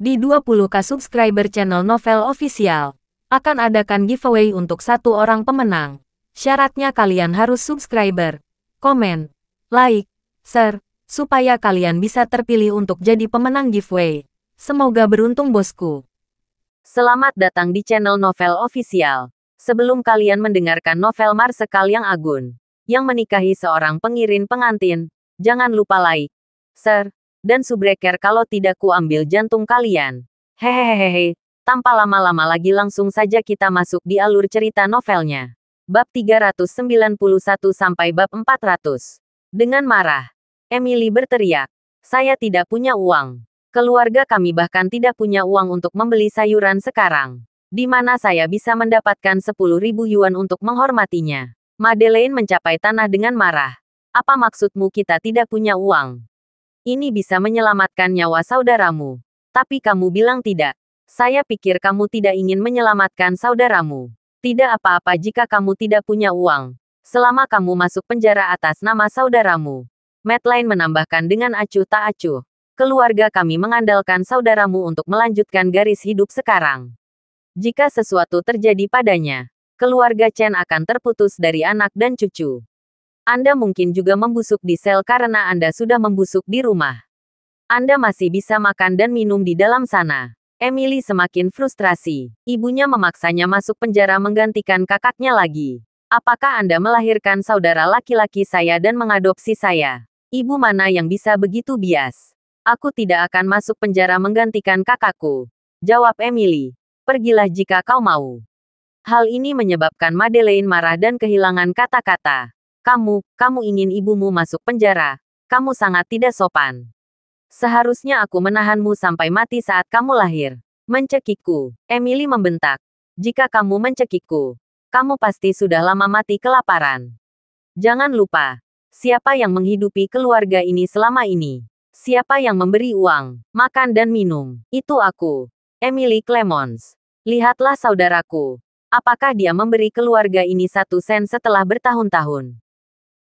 Di 20K subscriber channel Novel Official, akan adakan giveaway untuk satu orang pemenang. Syaratnya kalian harus subscriber, komen, like, share, supaya kalian bisa terpilih untuk jadi pemenang giveaway. Semoga beruntung bosku. Selamat datang di channel Novel Official. Sebelum kalian mendengarkan novel Marsekal yang Agun, yang menikahi seorang pengiring pengantin, jangan lupa like, share, dan subscribe kalau tidak ku ambil jantung kalian. Hehehehe, tanpa lama-lama lagi langsung saja kita masuk di alur cerita novelnya. Bab 391 sampai bab 400. Dengan marah, Emily berteriak, "Saya tidak punya uang. Keluarga kami bahkan tidak punya uang untuk membeli sayuran sekarang. Di mana saya bisa mendapatkan 10.000 yuan untuk menghormatinya?" Madeleine mencapai tanah dengan marah. "Apa maksudmu kita tidak punya uang? Ini bisa menyelamatkan nyawa saudaramu. Tapi kamu bilang tidak. Saya pikir kamu tidak ingin menyelamatkan saudaramu. Tidak apa-apa jika kamu tidak punya uang. Selama kamu masuk penjara atas nama saudaramu." Madeline menambahkan dengan acuh tak acuh. "Keluarga kami mengandalkan saudaramu untuk melanjutkan garis hidup sekarang. Jika sesuatu terjadi padanya, keluarga Chen akan terputus dari anak dan cucu. Anda mungkin juga membusuk di sel karena Anda sudah membusuk di rumah. Anda masih bisa makan dan minum di dalam sana." Emily semakin frustrasi. Ibunya memaksanya masuk penjara menggantikan kakaknya lagi. "Apakah Anda melahirkan saudara laki-laki saya dan mengadopsi saya? Ibu mana yang bisa begitu bias? Aku tidak akan masuk penjara menggantikan kakakku," jawab Emily. "Pergilah jika kau mau." Hal ini menyebabkan Madeleine marah dan kehilangan kata-kata. Kamu ingin ibumu masuk penjara. Kamu sangat tidak sopan. Seharusnya aku menahanmu sampai mati saat kamu lahir. Mencekikku, Emily membentak. "Jika kamu mencekikku, kamu pasti sudah lama mati kelaparan. Jangan lupa, siapa yang menghidupi keluarga ini selama ini? Siapa yang memberi uang, makan dan minum? Itu aku, Emily Clemons. Lihatlah saudaraku. Apakah dia memberi keluarga ini 1 sen setelah bertahun-tahun?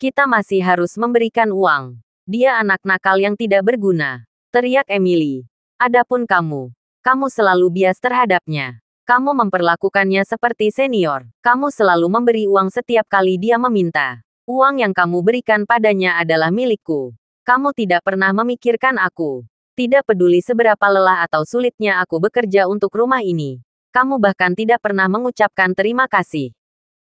Kita masih harus memberikan uang. Dia anak nakal yang tidak berguna," teriak Emily. "Adapun kamu selalu bias terhadapnya. Kamu memperlakukannya seperti senior. Kamu selalu memberi uang setiap kali dia meminta. Uang yang kamu berikan padanya adalah milikku. Kamu tidak pernah memikirkan aku. Tidak peduli seberapa lelah atau sulitnya aku bekerja untuk rumah ini. Kamu bahkan tidak pernah mengucapkan terima kasih."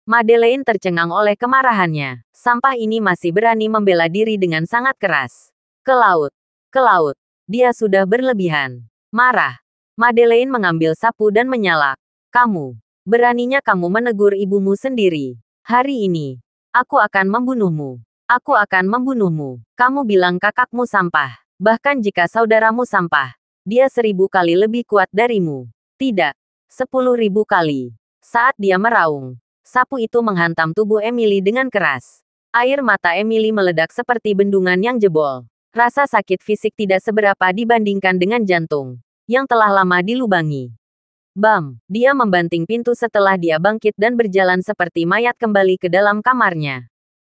Madeleine tercengang oleh kemarahannya. Sampah ini masih berani membela diri dengan sangat keras. Ke laut. Dia sudah berlebihan. Marah. Madeleine mengambil sapu dan menyalak. Beraninya kamu menegur ibumu sendiri. Hari ini, aku akan membunuhmu. Kamu bilang kakakmu sampah. Bahkan jika saudaramu sampah, dia 1000 kali lebih kuat darimu. Tidak, 10.000 kali. Saat dia meraung, sapu itu menghantam tubuh Emily dengan keras. Air mata Emily meledak seperti bendungan yang jebol. Rasa sakit fisik tidak seberapa dibandingkan dengan jantung, yang telah lama dilubangi. Bam! Dia membanting pintu setelah dia bangkit dan berjalan seperti mayat kembali ke dalam kamarnya.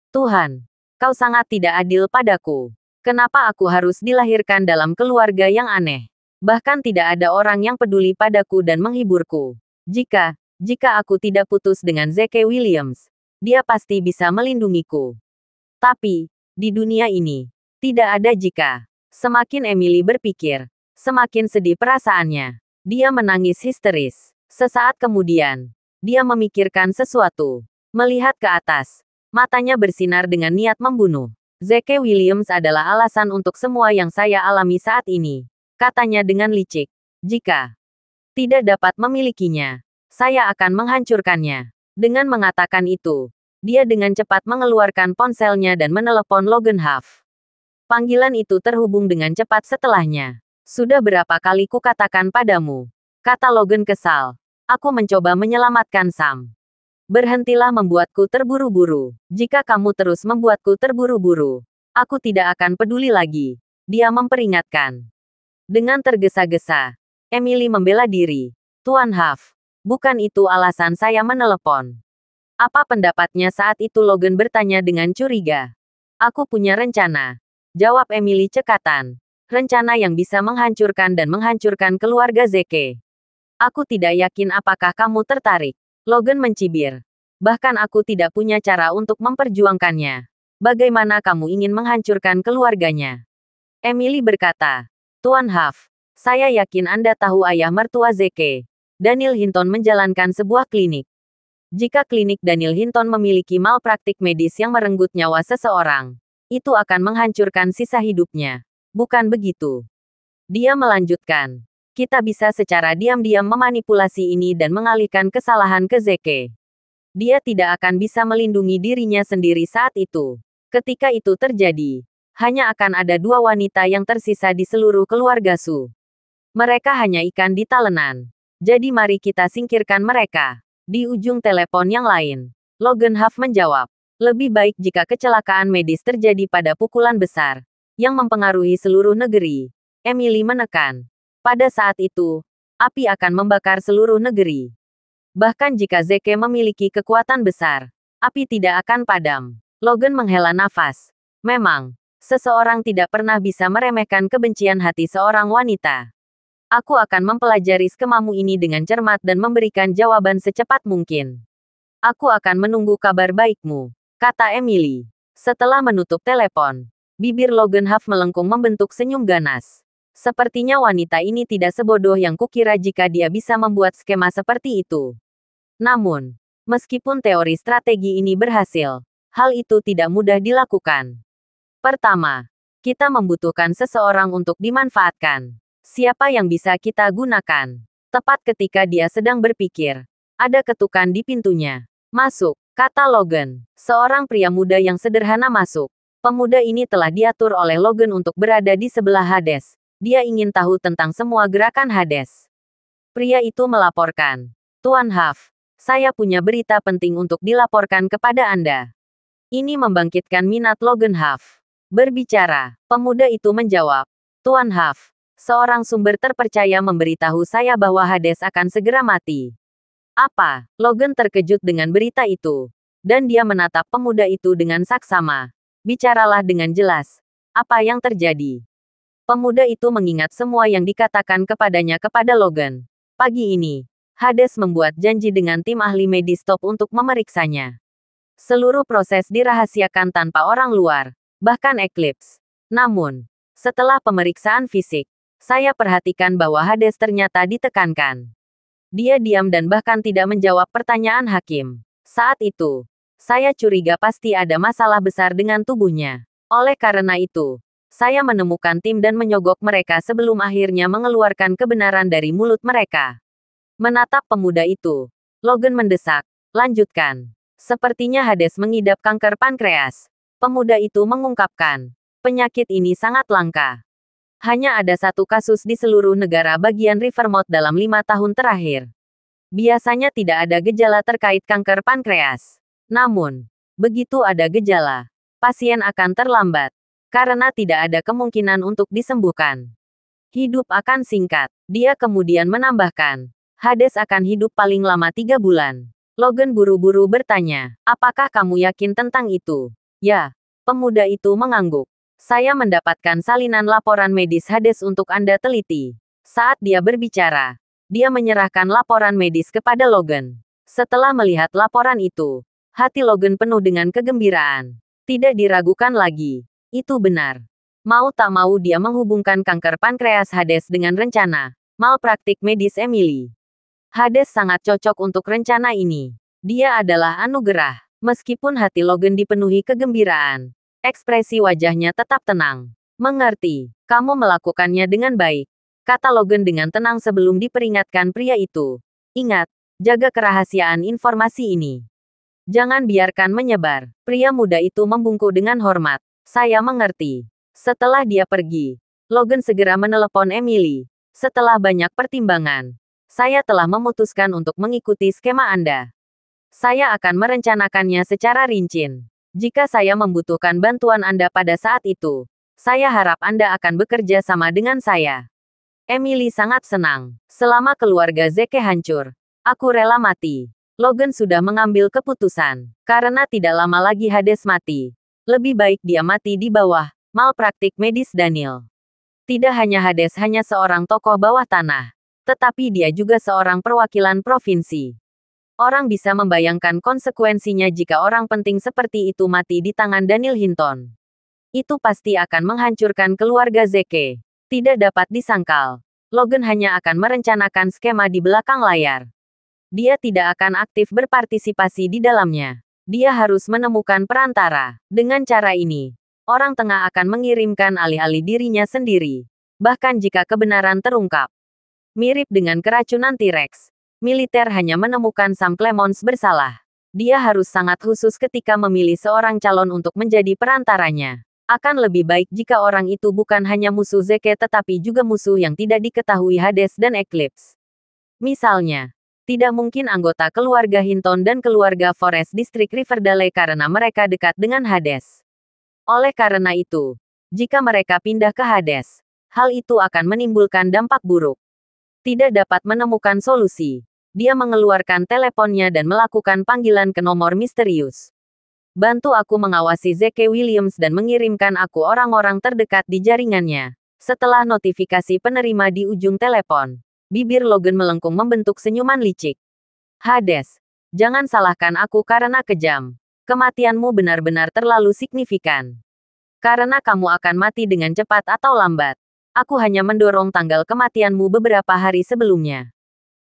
"Tuhan, kau sangat tidak adil padaku. Kenapa aku harus dilahirkan dalam keluarga yang aneh? Bahkan tidak ada orang yang peduli padaku dan menghiburku. Jika aku tidak putus dengan Zeke Williams, dia pasti bisa melindungiku. Tapi, di dunia ini, tidak ada jika." Semakin Emily berpikir, semakin sedih perasaannya. Dia menangis histeris. Sesaat kemudian, dia memikirkan sesuatu. Melihat ke atas, matanya bersinar dengan niat membunuh. "Zeke Williams adalah alasan untuk semua yang saya alami saat ini," katanya dengan licik. "Jika tidak dapat memilikinya, saya akan menghancurkannya." Dengan mengatakan itu, dia dengan cepat mengeluarkan ponselnya dan menelepon Logan Huff. Panggilan itu terhubung dengan cepat setelahnya. "Sudah berapa kali kukatakan padamu?" kata Logan kesal. "Aku mencoba menyelamatkan Sam. Berhentilah membuatku terburu-buru. Jika kamu terus membuatku terburu-buru, aku tidak akan peduli lagi," dia memperingatkan. Dengan tergesa-gesa, Emily membela diri. "Tuan Huff, bukan itu alasan saya menelepon." "Apa pendapatnya saat itu?" Logan bertanya dengan curiga. "Aku punya rencana," jawab Emily cekatan. Rencana yang bisa menghancurkan dan menghancurkan keluarga Zeke. Aku tidak yakin apakah kamu tertarik. Logan mencibir. Bahkan aku tidak punya cara untuk memperjuangkannya. Bagaimana kamu ingin menghancurkan keluarganya? Emily berkata, Tuan Huff, saya yakin Anda tahu ayah mertua Zeke. Daniel Hinton menjalankan sebuah klinik. Jika klinik Daniel Hinton memiliki malpraktik medis yang merenggut nyawa seseorang, itu akan menghancurkan sisa hidupnya. Bukan begitu? Dia melanjutkan. Kita bisa secara diam-diam memanipulasi ini dan mengalihkan kesalahan ke Zeke. Dia tidak akan bisa melindungi dirinya sendiri saat itu. Ketika itu terjadi, hanya akan ada 2 wanita yang tersisa di seluruh keluarga Su. Mereka hanya ikan di talenan. Jadi mari kita singkirkan mereka. Di ujung telepon yang lain, Logan Huff menjawab. Lebih baik jika kecelakaan medis terjadi pada pukulan besar yang mempengaruhi seluruh negeri. Emily menekan. Pada saat itu, api akan membakar seluruh negeri. Bahkan jika Zeke memiliki kekuatan besar, api tidak akan padam. Logan menghela nafas. Memang, seseorang tidak pernah bisa meremehkan kebencian hati seorang wanita. Aku akan mempelajari skemamu ini dengan cermat dan memberikan jawaban secepat mungkin. Aku akan menunggu kabar baikmu, kata Emily. Setelah menutup telepon, bibir Logan Huff melengkung membentuk senyum ganas. Sepertinya wanita ini tidak sebodoh yang kukira jika dia bisa membuat skema seperti itu. Namun, meskipun teori strategi ini berhasil, hal itu tidak mudah dilakukan. Pertama, kita membutuhkan seseorang untuk dimanfaatkan. Siapa yang bisa kita gunakan? Tepat ketika dia sedang berpikir, ada ketukan di pintunya. Masuk, kata Logan. Seorang pria muda yang sederhana masuk. Pemuda ini telah diatur oleh Logan untuk berada di sebelah Hades. Dia ingin tahu tentang semua gerakan Hades. Pria itu melaporkan, Tuan Huff, saya punya berita penting untuk dilaporkan kepada Anda. Ini membangkitkan minat Logan Huff. Berbicara, pemuda itu menjawab, Tuan Huff, seorang sumber terpercaya memberitahu saya bahwa Hades akan segera mati. Apa? Logan terkejut dengan berita itu. Dan dia menatap pemuda itu dengan saksama. Bicaralah dengan jelas. Apa yang terjadi? Pemuda itu mengingat semua yang dikatakan kepadanya kepada Logan. Pagi ini, Hades membuat janji dengan tim ahli medis top untuk memeriksanya. Seluruh proses dirahasiakan tanpa orang luar, bahkan Eclipse. Namun, setelah pemeriksaan fisik, saya perhatikan bahwa Hades ternyata ditekankan. Dia diam dan bahkan tidak menjawab pertanyaan hakim. Saat itu, saya curiga pasti ada masalah besar dengan tubuhnya. Oleh karena itu, saya menemukan tim dan menyogok mereka sebelum akhirnya mengeluarkan kebenaran dari mulut mereka. Menatap pemuda itu, Logan mendesak, lanjutkan. Sepertinya Hades mengidap kanker pankreas. Pemuda itu mengungkapkan, penyakit ini sangat langka. Hanya ada 1 kasus di seluruh negara bagian Rivermouth dalam 5 tahun terakhir. Biasanya tidak ada gejala terkait kanker pankreas. Namun, begitu ada gejala, pasien akan terlambat, karena tidak ada kemungkinan untuk disembuhkan. Hidup akan singkat. Dia kemudian menambahkan, Hades akan hidup paling lama 3 bulan. Logan buru-buru bertanya, apakah kamu yakin tentang itu? Ya, pemuda itu mengangguk. Saya mendapatkan salinan laporan medis Hades untuk Anda teliti. Saat dia berbicara, dia menyerahkan laporan medis kepada Logan. Setelah melihat laporan itu, hati Logan penuh dengan kegembiraan. Tidak diragukan lagi. Itu benar. Mau tak mau dia menghubungkan kanker pankreas Hades dengan rencana malpraktik medis Emily. Hades sangat cocok untuk rencana ini. Dia adalah anugerah. Meskipun hati Logan dipenuhi kegembiraan, ekspresi wajahnya tetap tenang. Mengerti, kamu melakukannya dengan baik, kata Logan dengan tenang sebelum diperingatkan pria itu. Ingat, jaga kerahasiaan informasi ini. Jangan biarkan menyebar. Pria muda itu membungkuk dengan hormat. Saya mengerti. Setelah dia pergi, Logan segera menelepon Emily. Setelah banyak pertimbangan, saya telah memutuskan untuk mengikuti skema Anda. Saya akan merencanakannya secara rinci. Jika saya membutuhkan bantuan Anda pada saat itu, saya harap Anda akan bekerja sama dengan saya. Emily sangat senang. Selama keluarga Zeke hancur, aku rela mati. Logan sudah mengambil keputusan. Karena tidak lama lagi Hades mati. Lebih baik dia mati di bawah malpraktik medis Daniel. Tidak hanya Hades hanya seorang tokoh bawah tanah, tetapi dia juga seorang perwakilan provinsi. Orang bisa membayangkan konsekuensinya jika orang penting seperti itu mati di tangan Daniel Hinton. Itu pasti akan menghancurkan keluarga Zeke. Tidak dapat disangkal. Logan hanya akan merencanakan skema di belakang layar. Dia tidak akan aktif berpartisipasi di dalamnya. Dia harus menemukan perantara. Dengan cara ini, orang tengah akan mengirimkan alih-alih dirinya sendiri. Bahkan jika kebenaran terungkap. Mirip dengan keracunan T-Rex, militer hanya menemukan Sam Clemons bersalah. Dia harus sangat khusus ketika memilih seorang calon untuk menjadi perantaranya. Akan lebih baik jika orang itu bukan hanya musuh Zeke tetapi juga musuh yang tidak diketahui Hades dan Eclipse. Misalnya, tidak mungkin anggota keluarga Hinton dan keluarga Forest District Riverdale karena mereka dekat dengan Hades. Oleh karena itu, jika mereka pindah ke Hades, hal itu akan menimbulkan dampak buruk. Tidak dapat menemukan solusi. Dia mengeluarkan teleponnya dan melakukan panggilan ke nomor misterius. Bantu aku mengawasi Zeke Williams dan mengirimkan aku orang-orang terdekat di jaringannya. Setelah notifikasi penerima di ujung telepon, bibir Logan melengkung membentuk senyuman licik. Hades, jangan salahkan aku karena kejam. Kematianmu benar-benar terlalu signifikan. Karena kamu akan mati dengan cepat atau lambat. Aku hanya mendorong tanggal kematianmu beberapa hari sebelumnya.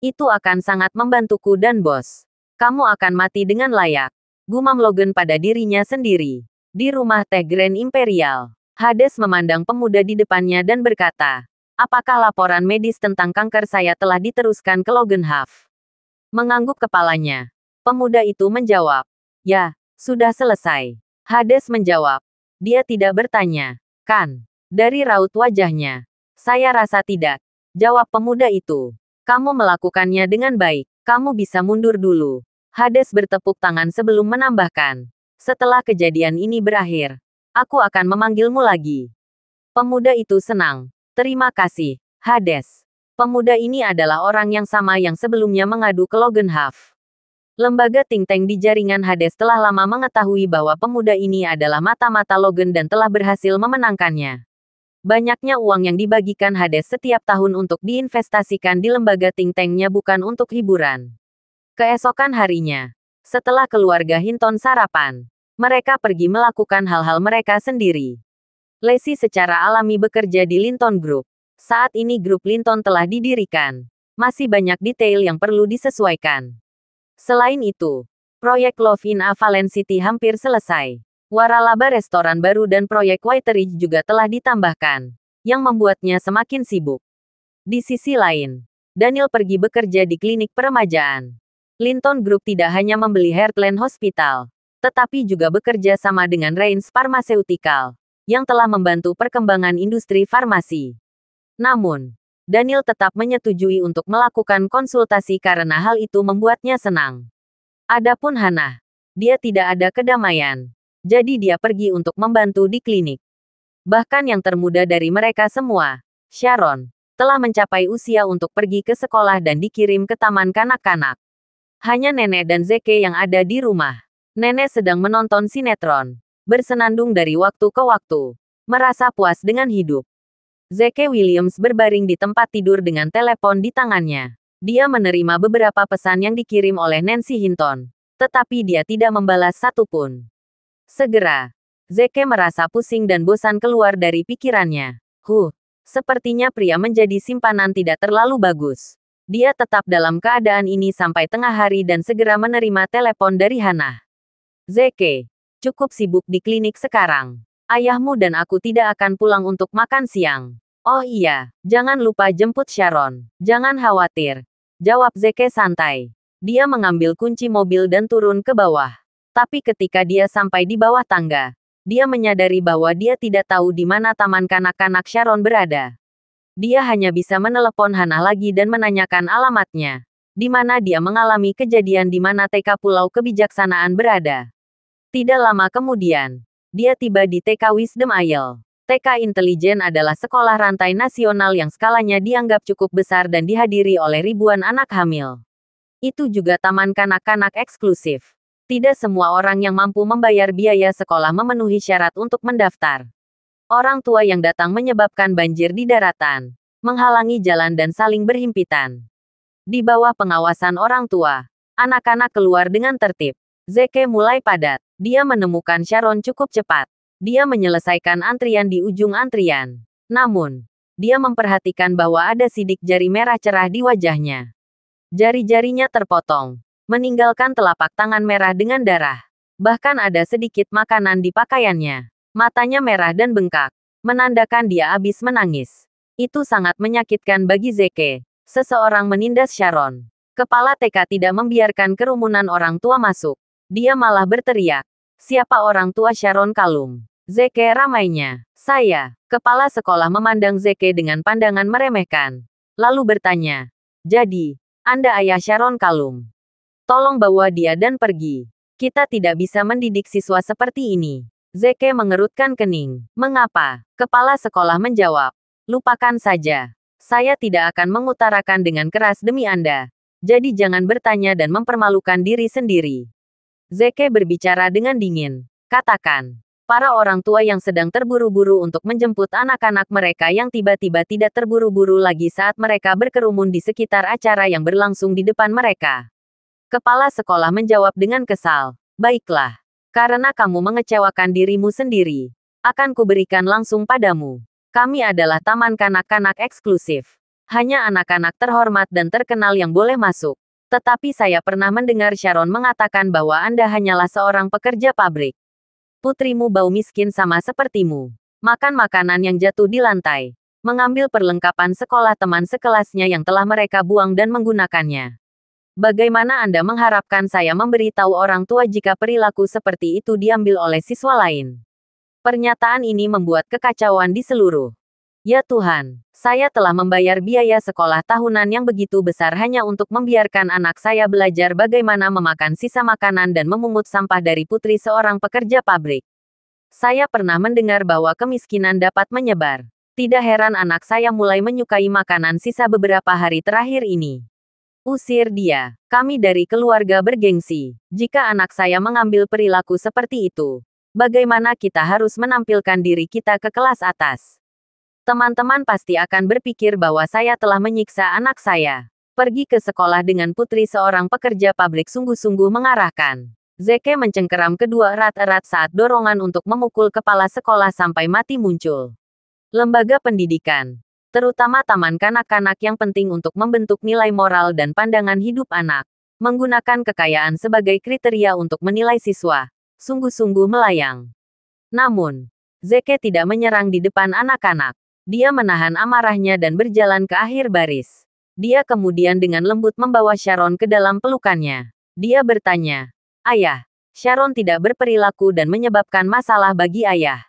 Itu akan sangat membantuku dan bos. Kamu akan mati dengan layak. Gumam Logan pada dirinya sendiri. Di rumah teh Grand Imperial, Hades memandang pemuda di depannya dan berkata, apakah laporan medis tentang kanker saya telah diteruskan ke Logan Huff? Mengangguk kepalanya. Pemuda itu menjawab, ya, sudah selesai. Hades menjawab, dia tidak bertanya, kan? Dari raut wajahnya, saya rasa tidak. Jawab pemuda itu, kamu melakukannya dengan baik, kamu bisa mundur dulu. Hades bertepuk tangan sebelum menambahkan. Setelah kejadian ini berakhir, aku akan memanggilmu lagi. Pemuda itu senang. Terima kasih, Hades. Pemuda ini adalah orang yang sama yang sebelumnya mengadu ke Logan Huff. Lembaga think tank di jaringan Hades telah lama mengetahui bahwa pemuda ini adalah mata-mata Logan dan telah berhasil memenangkannya. Banyaknya uang yang dibagikan Hades setiap tahun untuk diinvestasikan di lembaga think tanknya bukan untuk hiburan. Keesokan harinya, setelah keluarga Hinton sarapan, mereka pergi melakukan hal-hal mereka sendiri. Lacey secara alami bekerja di Linton Group. Saat ini grup Linton telah didirikan. Masih banyak detail yang perlu disesuaikan. Selain itu, proyek Love in a Fallen City hampir selesai. Waralaba restoran baru dan proyek Whiteridge juga telah ditambahkan, yang membuatnya semakin sibuk. Di sisi lain, Daniel pergi bekerja di klinik peremajaan. Linton Group tidak hanya membeli Heartland Hospital, tetapi juga bekerja sama dengan Reigns Pharmaceutical, yang telah membantu perkembangan industri farmasi. Namun, Daniel tetap menyetujui untuk melakukan konsultasi karena hal itu membuatnya senang. Adapun Hannah, dia tidak ada kedamaian, jadi dia pergi untuk membantu di klinik. Bahkan yang termuda dari mereka semua, Sharon, telah mencapai usia untuk pergi ke sekolah dan dikirim ke taman kanak-kanak. Hanya nenek dan Zeke yang ada di rumah. Nenek sedang menonton sinetron, bersenandung dari waktu ke waktu, merasa puas dengan hidup. Zeke Williams berbaring di tempat tidur dengan telepon di tangannya. Dia menerima beberapa pesan yang dikirim oleh Nancy Hinton, tetapi dia tidak membalas satupun. Segera, Zeke merasa pusing dan bosan keluar dari pikirannya. Sepertinya pria menjadi simpanan tidak terlalu bagus. Dia tetap dalam keadaan ini sampai tengah hari dan segera menerima telepon dari Hannah. Zeke, cukup sibuk di klinik sekarang. Ayahmu dan aku tidak akan pulang untuk makan siang. Oh iya, jangan lupa jemput Sharon. Jangan khawatir. Jawab Zeke santai. Dia mengambil kunci mobil dan turun ke bawah. Tapi ketika dia sampai di bawah tangga, dia menyadari bahwa dia tidak tahu di mana taman kanak-kanak Sharon berada. Dia hanya bisa menelepon Hannah lagi dan menanyakan alamatnya. Di mana dia mengalami kejadian di mana TK Pulau Kebijaksanaan berada. Tidak lama kemudian, dia tiba di TK Wisdom Isle. TK Intelijen adalah sekolah rantai nasional yang skalanya dianggap cukup besar dan dihadiri oleh ribuan anak hamil. Itu juga taman kanak-kanak eksklusif. Tidak semua orang yang mampu membayar biaya sekolah memenuhi syarat untuk mendaftar. Orang tua yang datang menyebabkan banjir di daratan, menghalangi jalan dan saling berhimpitan. Di bawah pengawasan orang tua, anak-anak keluar dengan tertib. Zeke mulai padat. Dia menemukan Sharon cukup cepat. Dia menyelesaikan antrian di ujung antrian. Namun, dia memperhatikan bahwa ada sidik jari merah cerah di wajahnya. Jari-jarinya terpotong, meninggalkan telapak tangan merah dengan darah. Bahkan ada sedikit makanan di pakaiannya. Matanya merah dan bengkak, menandakan dia habis menangis. Itu sangat menyakitkan bagi Zeke. Seseorang menindas Sharon. Kepala TK tidak membiarkan kerumunan orang tua masuk. Dia malah berteriak. Siapa orang tua Sharon Kalum? Zeke ramainya. Saya. Kepala sekolah memandang Zeke dengan pandangan meremehkan. Lalu bertanya. Jadi, Anda ayah Sharon Kalum? Tolong bawa dia dan pergi. Kita tidak bisa mendidik siswa seperti ini. Zeke mengerutkan kening. Mengapa? Kepala sekolah menjawab. Lupakan saja. Saya tidak akan mengutarakan dengan keras demi Anda. Jadi jangan bertanya dan mempermalukan diri sendiri. Zeke berbicara dengan dingin. Katakan. Para orang tua yang sedang terburu-buru untuk menjemput anak-anak mereka yang tiba-tiba tidak terburu-buru lagi saat mereka berkerumun di sekitar acara yang berlangsung di depan mereka. Kepala sekolah menjawab dengan kesal. Baiklah. Karena kamu mengecewakan dirimu sendiri, akan kuberikan langsung padamu. Kami adalah taman kanak-kanak eksklusif. Hanya anak-anak terhormat dan terkenal yang boleh masuk. Tetapi saya pernah mendengar Sharon mengatakan bahwa Anda hanyalah seorang pekerja pabrik. Putrimu bau miskin sama sepertimu. Makan makanan yang jatuh di lantai. Mengambil perlengkapan sekolah teman sekelasnya yang telah mereka buang dan menggunakannya. Bagaimana Anda mengharapkan saya memberitahu orang tua jika perilaku seperti itu diambil oleh siswa lain? Pernyataan ini membuat kekacauan di seluruh. Ya Tuhan, saya telah membayar biaya sekolah tahunan yang begitu besar hanya untuk membiarkan anak saya belajar bagaimana memakan sisa makanan dan memungut sampah dari putri seorang pekerja pabrik. Saya pernah mendengar bahwa kemiskinan dapat menyebar. Tidak heran anak saya mulai menyukai makanan sisa beberapa hari terakhir ini. Usir dia. Kami dari keluarga bergengsi. Jika anak saya mengambil perilaku seperti itu, bagaimana kita harus menampilkan diri kita ke kelas atas? Teman-teman pasti akan berpikir bahwa saya telah menyiksa anak saya. Pergi ke sekolah dengan putri seorang pekerja pabrik sungguh-sungguh mengarahkan. Zeke mencengkeram kedua erat-erat saat dorongan untuk memukul kepala sekolah sampai mati muncul. Lembaga pendidikan, terutama taman kanak-kanak yang penting untuk membentuk nilai moral dan pandangan hidup anak, menggunakan kekayaan sebagai kriteria untuk menilai siswa, sungguh-sungguh melayang. Namun, Zeke tidak menyerang di depan anak-anak. Dia menahan amarahnya dan berjalan ke akhir baris. Dia kemudian dengan lembut membawa Sharon ke dalam pelukannya. Dia bertanya, Ayah, Sharon tidak berperilaku dan menyebabkan masalah bagi ayah.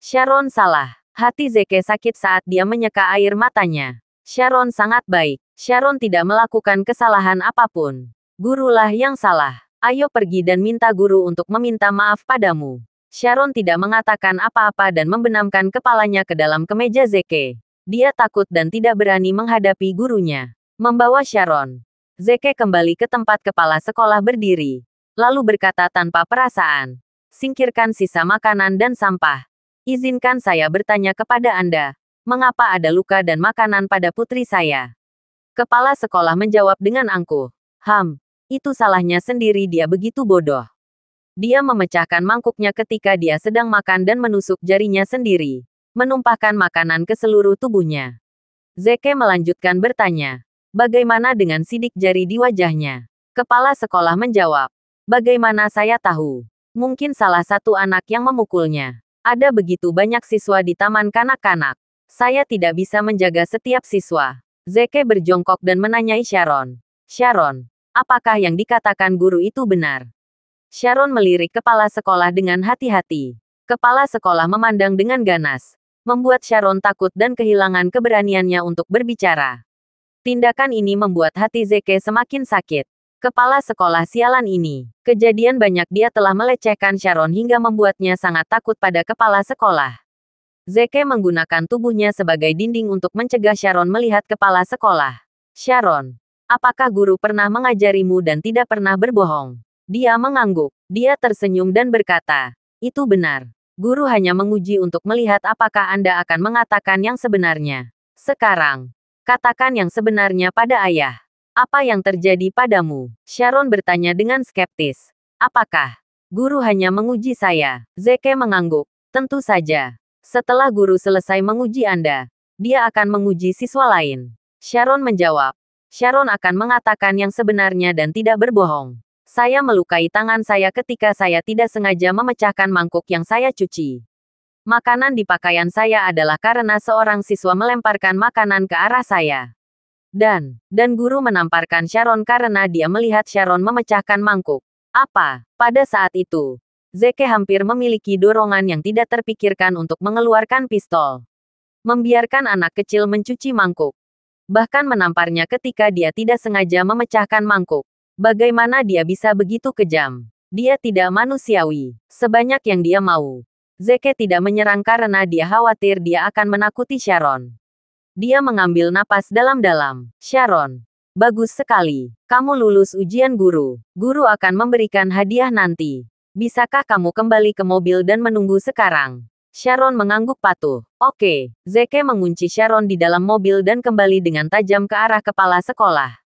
Sharon salah. Hati Zeke sakit saat dia menyeka air matanya. Sharon sangat baik. Sharon tidak melakukan kesalahan apapun. Gurulah yang salah. Ayo pergi dan minta guru untuk meminta maaf padamu. Sharon tidak mengatakan apa-apa dan membenamkan kepalanya ke dalam kemeja Zeke. Dia takut dan tidak berani menghadapi gurunya. Membawa Sharon, Zeke kembali ke tempat kepala sekolah berdiri. Lalu berkata tanpa perasaan, singkirkan sisa makanan dan sampah. Izinkan saya bertanya kepada Anda, mengapa ada luka dan makanan pada putri saya? Kepala sekolah menjawab dengan angkuh. Itu salahnya sendiri, dia begitu bodoh. Dia memecahkan mangkuknya ketika dia sedang makan dan menusuk jarinya sendiri, menumpahkan makanan ke seluruh tubuhnya. Zeke melanjutkan bertanya, bagaimana dengan sidik jari di wajahnya? Kepala sekolah menjawab, bagaimana saya tahu? Mungkin salah satu anak yang memukulnya. Ada begitu banyak siswa di taman kanak-kanak. Saya tidak bisa menjaga setiap siswa. Zeke berjongkok dan menanyai Sharon. Sharon, apakah yang dikatakan guru itu benar? Sharon melirik kepala sekolah dengan hati-hati. Kepala sekolah memandang dengan ganas, membuat Sharon takut dan kehilangan keberaniannya untuk berbicara. Tindakan ini membuat hati Zeke semakin sakit. Kepala sekolah sialan ini. Kejadian banyak dia telah melecehkan Sharon hingga membuatnya sangat takut pada kepala sekolah. Zeke menggunakan tubuhnya sebagai dinding untuk mencegah Sharon melihat kepala sekolah. Sharon, apakah guru pernah mengajarimu dan tidak pernah berbohong? Dia mengangguk. Dia tersenyum dan berkata, itu benar. Guru hanya menguji untuk melihat apakah Anda akan mengatakan yang sebenarnya. Sekarang, katakan yang sebenarnya pada ayah. Apa yang terjadi padamu? Sharon bertanya dengan skeptis. Apakah guru hanya menguji saya? Zeke mengangguk. Tentu saja. Setelah guru selesai menguji Anda, dia akan menguji siswa lain. Sharon menjawab. Sharon akan mengatakan yang sebenarnya dan tidak berbohong. Saya melukai tangan saya ketika saya tidak sengaja memecahkan mangkuk yang saya cuci. Makanan di pakaian saya adalah karena seorang siswa melemparkan makanan ke arah saya. Dan guru menamparkan Sharon karena dia melihat Sharon memecahkan mangkuk. Apa? Pada saat itu, Zeke hampir memiliki dorongan yang tidak terpikirkan untuk mengeluarkan pistol. Membiarkan anak kecil mencuci mangkuk. Bahkan menamparnya ketika dia tidak sengaja memecahkan mangkuk. Bagaimana dia bisa begitu kejam? Dia tidak manusiawi. Sebanyak yang dia mau. Zeke tidak menyerang karena dia khawatir dia akan menakuti Sharon. Dia mengambil napas dalam-dalam. Sharon. Bagus sekali. Kamu lulus ujian guru. Guru akan memberikan hadiah nanti. Bisakah kamu kembali ke mobil dan menunggu sekarang? Sharon mengangguk patuh. Oke. Zeke mengunci Sharon di dalam mobil dan kembali dengan tajam ke arah kepala sekolah.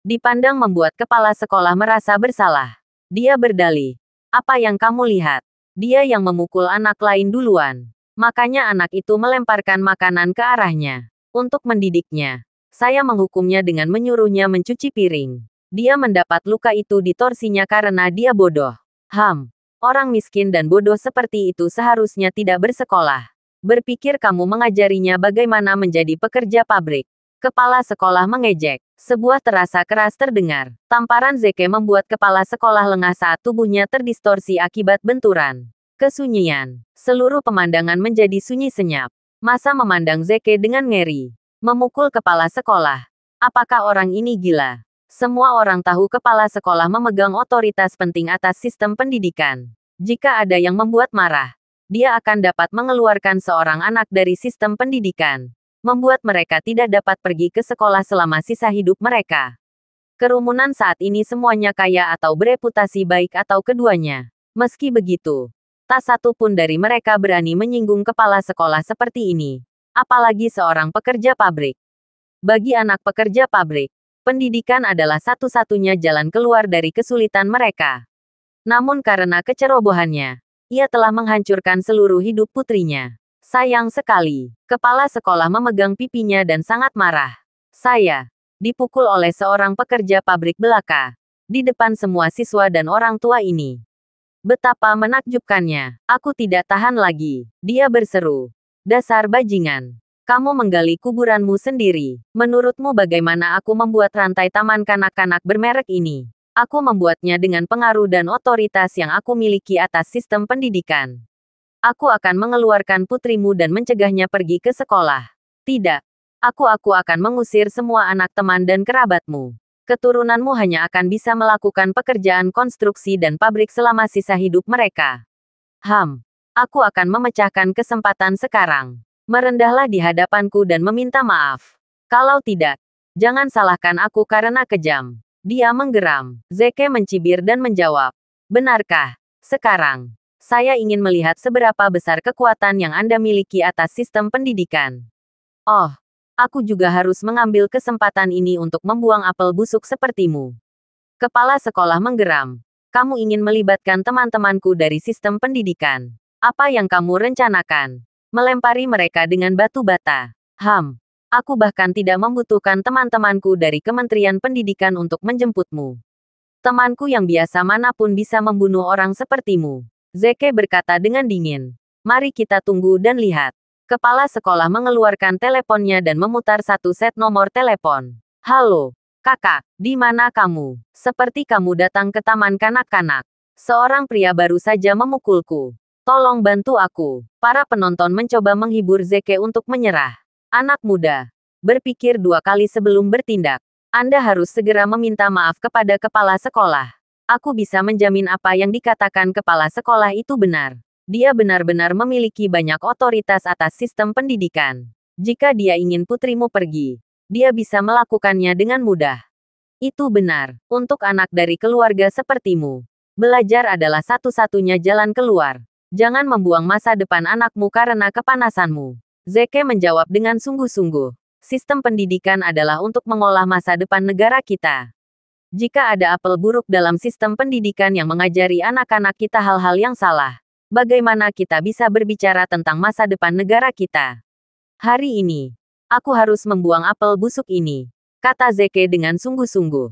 Dipandang membuat kepala sekolah merasa bersalah. Dia berdalih. Apa yang kamu lihat? Dia yang memukul anak lain duluan. Makanya anak itu melemparkan makanan ke arahnya. Untuk mendidiknya. Saya menghukumnya dengan menyuruhnya mencuci piring. Dia mendapat luka itu di torsinya karena dia bodoh. Orang miskin dan bodoh seperti itu seharusnya tidak bersekolah. Berpikir kamu mengajarinya bagaimana menjadi pekerja pabrik. Kepala sekolah mengejek. Sebuah terasa keras terdengar. Tamparan Zeke membuat kepala sekolah lengah saat tubuhnya terdistorsi akibat benturan. Kesunyian. Seluruh pemandangan menjadi sunyi senyap. Masa memandang Zeke dengan ngeri. Memukul kepala sekolah. Apakah orang ini gila? Semua orang tahu kepala sekolah memegang otoritas penting atas sistem pendidikan. Jika ada yang membuat marah, dia akan dapat mengeluarkan seorang anak dari sistem pendidikan. Membuat mereka tidak dapat pergi ke sekolah selama sisa hidup mereka. Kerumunan saat ini semuanya kaya atau bereputasi baik atau keduanya. Meski begitu, tak satu pun dari mereka berani menyinggung kepala sekolah seperti ini. Apalagi seorang pekerja pabrik. Bagi anak pekerja pabrik, pendidikan adalah satu-satunya jalan keluar dari kesulitan mereka. Namun karena kecerobohannya, ia telah menghancurkan seluruh hidup putrinya. Sayang sekali. Kepala sekolah memegang pipinya dan sangat marah. Saya dipukul oleh seorang pekerja pabrik belaka. Di depan semua siswa dan orang tua ini. Betapa menakjubkannya. Aku tidak tahan lagi. Dia berseru. Dasar bajingan. Kamu menggali kuburanmu sendiri. Menurutmu bagaimana aku membuat rantai taman kanak-kanak bermerek ini? Aku membuatnya dengan pengaruh dan otoritas yang aku miliki atas sistem pendidikan. Aku akan mengeluarkan putrimu dan mencegahnya pergi ke sekolah. Tidak. Aku akan mengusir semua anak teman dan kerabatmu. Keturunanmu hanya akan bisa melakukan pekerjaan konstruksi dan pabrik selama sisa hidup mereka. Aku akan memecahkan kesempatan sekarang. Merendahlah di hadapanku dan meminta maaf. Kalau tidak, jangan salahkan aku karena kejam. Dia menggeram. Zeke mencibir dan menjawab. Benarkah? Sekarang. Saya ingin melihat seberapa besar kekuatan yang Anda miliki atas sistem pendidikan. Oh, aku juga harus mengambil kesempatan ini untuk membuang apel busuk sepertimu. Kepala sekolah menggeram. Kamu ingin melibatkan teman-temanku dari sistem pendidikan. Apa yang kamu rencanakan? Melempari mereka dengan batu bata. Aku bahkan tidak membutuhkan teman-temanku dari Kementerian Pendidikan untuk menjemputmu. Temanku yang biasa manapun bisa membunuh orang sepertimu. Zeke berkata dengan dingin. Mari kita tunggu dan lihat. Kepala sekolah mengeluarkan teleponnya dan memutar satu set nomor telepon. Halo, kakak, di mana kamu? Seperti kamu datang ke taman kanak-kanak. Seorang pria baru saja memukulku. Tolong bantu aku. Para penonton mencoba menghibur Zeke untuk menyerah. Anak muda, berpikir dua kali sebelum bertindak. Anda harus segera meminta maaf kepada kepala sekolah. Aku bisa menjamin apa yang dikatakan kepala sekolah itu benar. Dia benar-benar memiliki banyak otoritas atas sistem pendidikan. Jika dia ingin putrimu pergi, dia bisa melakukannya dengan mudah. Itu benar. Untuk anak dari keluarga sepertimu, belajar adalah satu-satunya jalan keluar. Jangan membuang masa depan anakmu karena kepanasanmu. Zeke menjawab dengan sungguh-sungguh. Sistem pendidikan adalah untuk mengolah masa depan negara kita. Jika ada apel buruk dalam sistem pendidikan yang mengajari anak-anak kita hal-hal yang salah, bagaimana kita bisa berbicara tentang masa depan negara kita? Hari ini, aku harus membuang apel busuk ini, kata Zeke dengan sungguh-sungguh.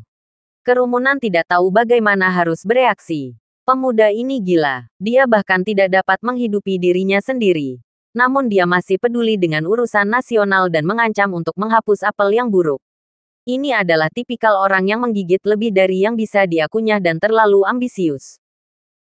Kerumunan tidak tahu bagaimana harus bereaksi. Pemuda ini gila. Dia bahkan tidak dapat menghidupi dirinya sendiri. Namun dia masih peduli dengan urusan nasional dan mengancam untuk menghapus apel yang buruk. Ini adalah tipikal orang yang menggigit lebih dari yang bisa dia kunyah dan terlalu ambisius.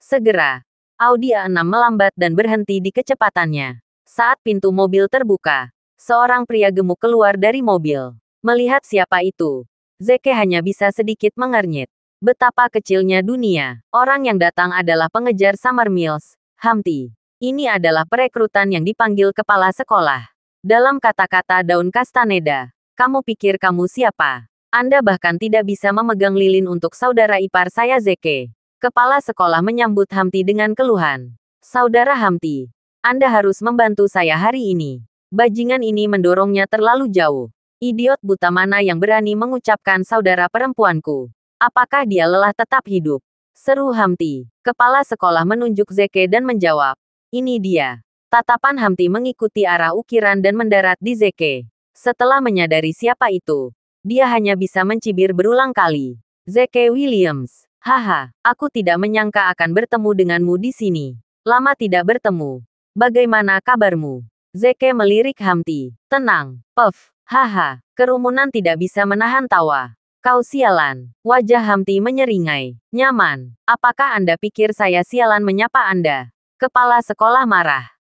Segera, Audi A6 melambat dan berhenti di kecepatannya. Saat pintu mobil terbuka, seorang pria gemuk keluar dari mobil. Melihat siapa itu, Zeke hanya bisa sedikit mengernyit. Betapa kecilnya dunia. Orang yang datang adalah pengejar Summer Mills, Humpty. Ini adalah perekrutan yang dipanggil kepala sekolah. Dalam kata-kata Daun Castaneda, kamu pikir kamu siapa? Anda bahkan tidak bisa memegang lilin untuk saudara ipar saya Zeke. Kepala sekolah menyambut Humpty dengan keluhan. Saudara Humpty, Anda harus membantu saya hari ini. Bajingan ini mendorongnya terlalu jauh. Idiot buta mana yang berani mengucapkan saudara perempuanku? Apakah dia lelah tetap hidup? Seru Humpty. Kepala sekolah menunjuk Zeke dan menjawab. Ini dia. Tatapan Humpty mengikuti arah ukiran dan mendarat di Zeke. Setelah menyadari siapa itu, dia hanya bisa mencibir berulang kali. Zeke Williams. Haha, aku tidak menyangka akan bertemu denganmu di sini. Lama tidak bertemu. Bagaimana kabarmu? Zeke melirik Humpty. Tenang, Puff. Haha, kerumunan tidak bisa menahan tawa. Kau sialan. Wajah Humpty menyeringai. Nyaman. Apakah Anda pikir saya sialan menyapa Anda? Kepala sekolah marah.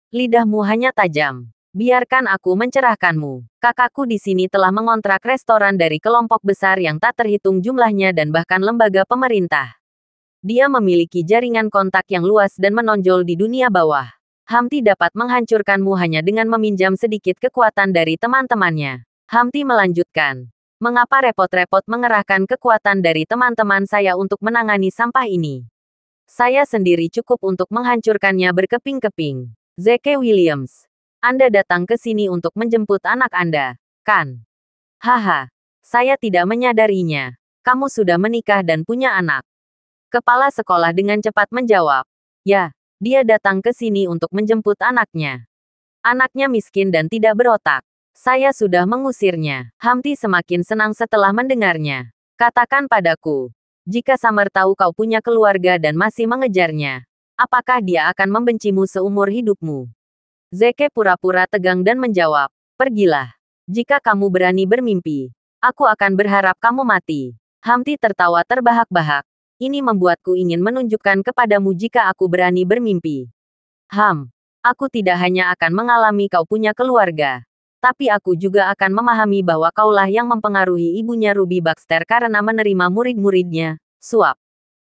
Lidahmu hanya tajam. Biarkan aku mencerahkanmu. Kakakku di sini telah mengontrak restoran dari kelompok besar yang tak terhitung jumlahnya dan bahkan lembaga pemerintah. Dia memiliki jaringan kontak yang luas dan menonjol di dunia bawah. Humpty dapat menghancurkanmu hanya dengan meminjam sedikit kekuatan dari teman-temannya. Humpty melanjutkan. Mengapa repot-repot mengerahkan kekuatan dari teman-teman saya untuk menangani sampah ini? Saya sendiri cukup untuk menghancurkannya berkeping-keping. Zeke Williams. Anda datang ke sini untuk menjemput anak Anda, kan? Haha, saya tidak menyadarinya. Kamu sudah menikah dan punya anak. Kepala sekolah dengan cepat menjawab. Ya, dia datang ke sini untuk menjemput anaknya. Anaknya miskin dan tidak berotak. Saya sudah mengusirnya. Humpty semakin senang setelah mendengarnya. Katakan padaku, jika Summer tahu kau punya keluarga dan masih mengejarnya, apakah dia akan membencimu seumur hidupmu? Zeke pura-pura tegang dan menjawab, pergilah. Jika kamu berani bermimpi, aku akan berharap kamu mati. Humpty tertawa terbahak-bahak. Ini membuatku ingin menunjukkan kepadamu jika aku berani bermimpi. Aku tidak hanya akan mengalami kau punya keluarga, tapi aku juga akan memahami bahwa kaulah yang mempengaruhi ibunya Ruby Baxter karena menerima murid-muridnya. Suap.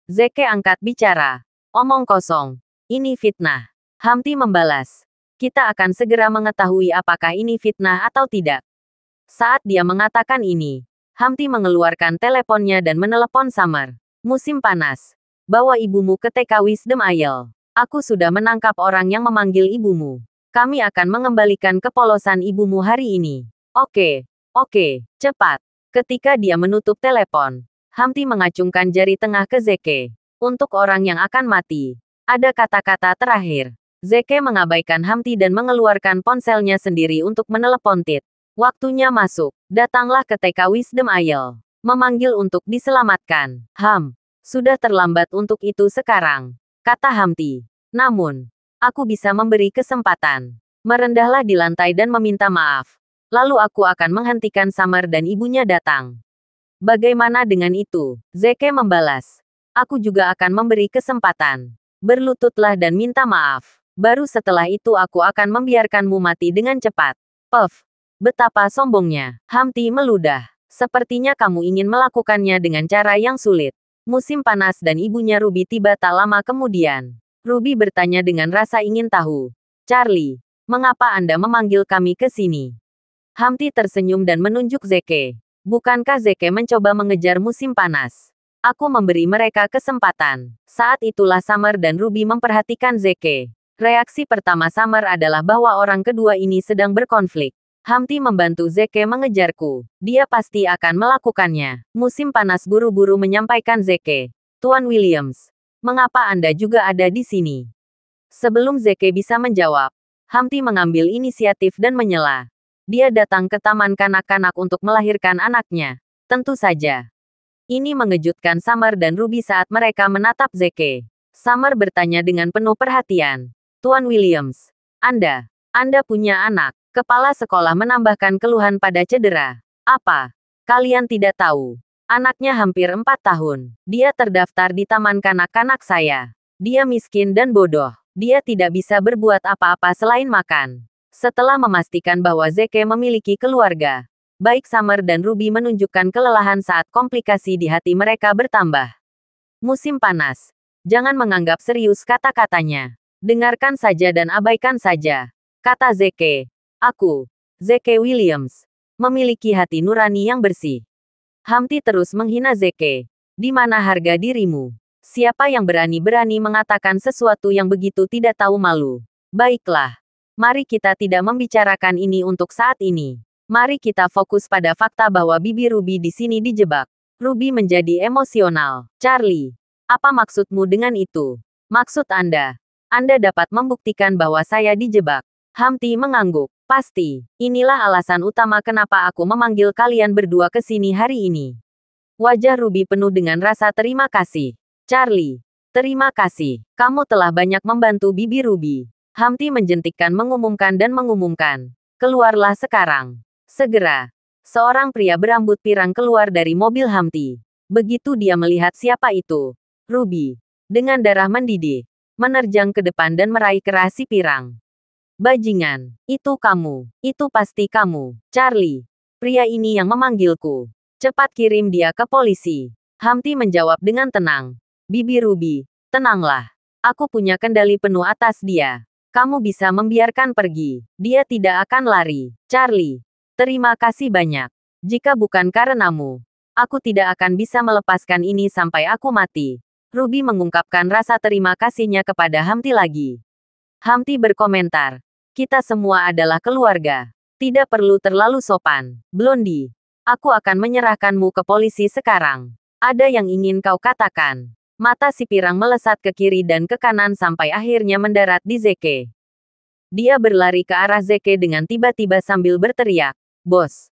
Zeke angkat bicara. Omong kosong. Ini fitnah. Humpty membalas. Kita akan segera mengetahui apakah ini fitnah atau tidak. Saat dia mengatakan ini, Humpty mengeluarkan teleponnya dan menelepon Summer. Musim panas. Bawa ibumu ke TK Wisdom Isle. Aku sudah menangkap orang yang memanggil ibumu. Kami akan mengembalikan kepolosan ibumu hari ini. Oke, cepat. Ketika dia menutup telepon, Humpty mengacungkan jari tengah ke Zeke. Untuk orang yang akan mati, ada kata-kata terakhir. Zeke mengabaikan Humpty dan mengeluarkan ponselnya sendiri untuk menelepon Tit. Waktunya masuk. Datanglah ke TK Wisdom Isle. Memanggil untuk diselamatkan. Sudah terlambat untuk itu sekarang, kata Humpty. Namun, aku bisa memberi kesempatan. Merendahlah di lantai dan meminta maaf. Lalu aku akan menghentikan Summer dan ibunya datang. Bagaimana dengan itu? Zeke membalas. Aku juga akan memberi kesempatan. Berlututlah dan minta maaf. Baru setelah itu aku akan membiarkanmu mati dengan cepat. Puff. Betapa sombongnya. Humpty meludah. Sepertinya kamu ingin melakukannya dengan cara yang sulit. Musim panas dan ibunya Ruby tiba tak lama kemudian. Ruby bertanya dengan rasa ingin tahu. Charlie, mengapa Anda memanggil kami ke sini? Humpty tersenyum dan menunjuk Zeke. Bukankah Zeke mencoba mengejar musim panas? Aku memberi mereka kesempatan. Saat itulah Summer dan Ruby memperhatikan Zeke. Reaksi pertama Summer adalah bahwa orang kedua ini sedang berkonflik. Humpty membantu Zeke mengejarku. Dia pasti akan melakukannya. Musim panas buru-buru menyampaikan Zeke. Tuan Williams, mengapa Anda juga ada di sini? Sebelum Zeke bisa menjawab, Humpty mengambil inisiatif dan menyela. Dia datang ke taman kanak-kanak untuk melahirkan anaknya. Tentu saja. Ini mengejutkan Summer dan Ruby saat mereka menatap Zeke. Summer bertanya dengan penuh perhatian. Tuan Williams, Anda punya anak. Kepala sekolah menambahkan keluhan pada cedera. Apa? Kalian tidak tahu. Anaknya hampir 4 tahun. Dia terdaftar di taman kanak-kanak saya. Dia miskin dan bodoh. Dia tidak bisa berbuat apa-apa selain makan. Setelah memastikan bahwa Zeke memiliki keluarga, baik Summer dan Ruby menunjukkan kelelahan saat komplikasi di hati mereka bertambah. Musim panas. Jangan menganggap serius kata-katanya. Dengarkan saja dan abaikan saja. Kata Zeke. Aku, Zeke Williams, memiliki hati nurani yang bersih. Humpty terus menghina Zeke. Di mana harga dirimu? Siapa yang berani-berani mengatakan sesuatu yang begitu tidak tahu malu? Baiklah. Mari kita tidak membicarakan ini untuk saat ini. Mari kita fokus pada fakta bahwa bibi Ruby di sini dijebak. Ruby menjadi emosional. Charlie, apa maksudmu dengan itu? Maksud Anda dapat membuktikan bahwa saya dijebak. Humpty mengangguk. Pasti, inilah alasan utama kenapa aku memanggil kalian berdua ke sini hari ini. Wajah Ruby penuh dengan rasa terima kasih. Charlie, terima kasih. Kamu telah banyak membantu bibi Ruby. Humpty menjentikkan mengumumkan. Keluarlah sekarang. Segera, seorang pria berambut pirang keluar dari mobil Humpty. Begitu dia melihat siapa itu, Ruby, dengan darah mendidih, menerjang ke depan dan meraih keras si pirang. Bajingan, itu kamu, itu pasti kamu, Charlie. Pria ini yang memanggilku. Cepat kirim dia ke polisi. Humpty menjawab dengan tenang. Bibi Ruby, tenanglah. Aku punya kendali penuh atas dia. Kamu bisa membiarkan pergi. Dia tidak akan lari. Charlie, terima kasih banyak. Jika bukan karenamu, aku tidak akan bisa melepaskan ini sampai aku mati. Ruby mengungkapkan rasa terima kasihnya kepada Humpty lagi. Humpty berkomentar, kita semua adalah keluarga. Tidak perlu terlalu sopan. Blondie, aku akan menyerahkanmu ke polisi sekarang. Ada yang ingin kau katakan? Mata si pirang melesat ke kiri dan ke kanan sampai akhirnya mendarat di Zeke. Dia berlari ke arah Zeke dengan tiba-tiba sambil berteriak, Bos,